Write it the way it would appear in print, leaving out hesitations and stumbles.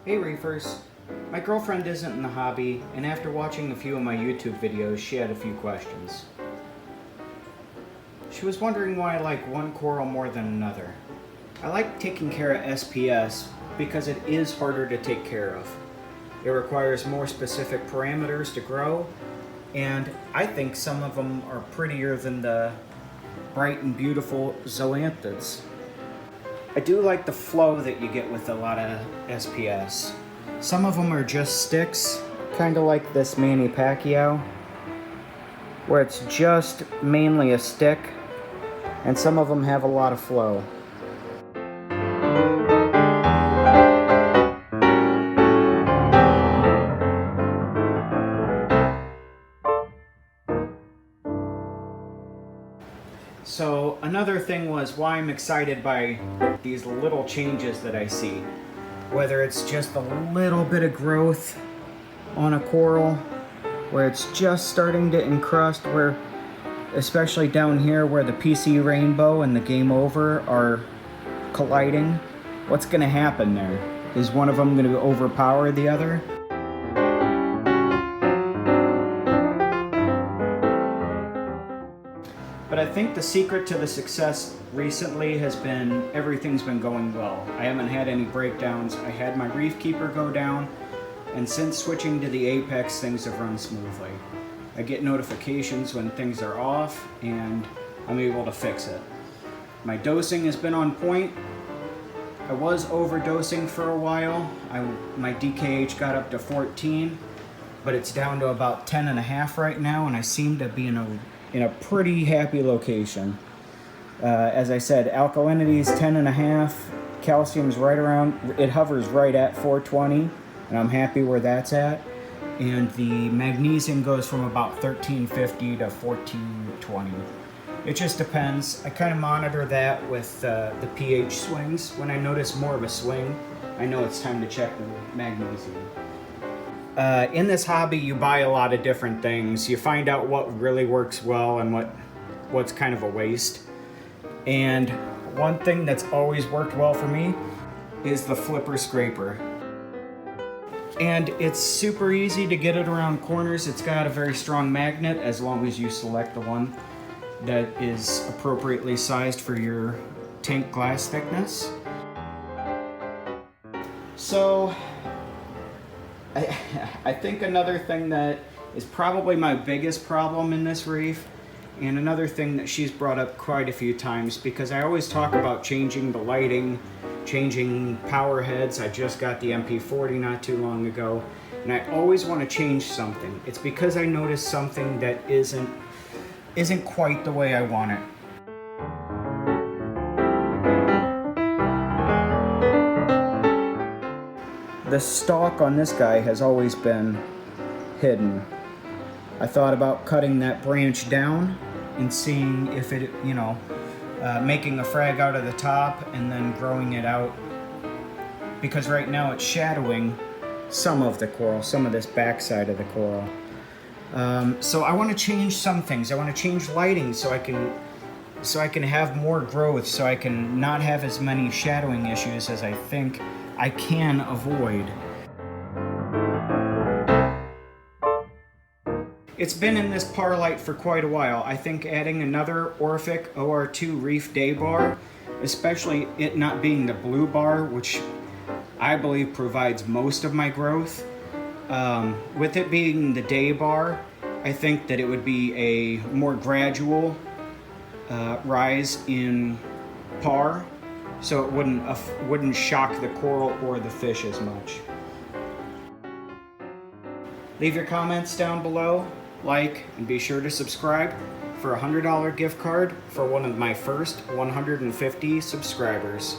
Hey Reefers, my girlfriend isn't in the hobby, and after watching a few of my YouTube videos, she had a few questions. She was wondering why I like one coral more than another. I like taking care of SPS because it is harder to take care of. It requires more specific parameters to grow, and I think some of them are prettier than the bright and beautiful zoanthids. I do like the flow that you get with a lot of SPS. Some of them are just sticks, kind of like this Manny Pacquiao, where it's just mainly a stick, and some of them have a lot of flow. So another thing was why I'm excited by these little changes that I see. Whether it's just a little bit of growth on a coral, where it's just starting to encrust, where especially down here where the PC rainbow and the game over are colliding, what's going to happen there? Is one of them going to overpower the other? But I think the secret to the success recently has been everything's been going well. I haven't had any breakdowns. I had my reef keeper go down, and since switching to the Apex, things have run smoothly. I get notifications when things are off, and I'm able to fix it. My dosing has been on point. I was overdosing for a while. My DKH got up to 14, but it's down to about 10.5 right now, and I seem to be in a pretty happy location. As I said, alkalinity is 10.5, calcium's right around, it hovers right at 420, and I'm happy where that's at. And the magnesium goes from about 1350 to 1420. It just depends. I kind of monitor that with the pH swings. When I notice more of a swing, I know it's time to check the magnesium. In this hobby, you buy a lot of different things. You find out what really works well and what's kind of a waste. And one thing that's always worked well for me is the flipper scraper. And it's super easy to get it around corners. It's got a very strong magnet as long as you select the one that is appropriately sized for your tank glass thickness. So I think another thing that is probably my biggest problem in this reef, and another thing that she's brought up quite a few times, because I always talk about changing the lighting, changing power heads. I just got the MP40 not too long ago, and I always want to change something. It's because I noticed something that isn't quite the way I want it. The stalk on this guy has always been hidden. I thought about cutting that branch down and seeing if it, making a frag out of the top and then growing it out. Because right now it's shadowing some of the coral, some of this backside of the coral. So I want to change some things. I want to change lighting so I can have more growth, so I can not have as many shadowing issues as I think I can avoid. It's been in this Parlight for quite a while. I think adding another Orphic OR2 Reef Day Bar, especially it not being the blue bar, which I believe provides most of my growth, with it being the day bar, I think that it would be a more gradual rise in par, so it wouldn't shock the coral or the fish as much. Leave your comments down below, like, and be sure to subscribe for a $100 gift card for one of my first 150 subscribers.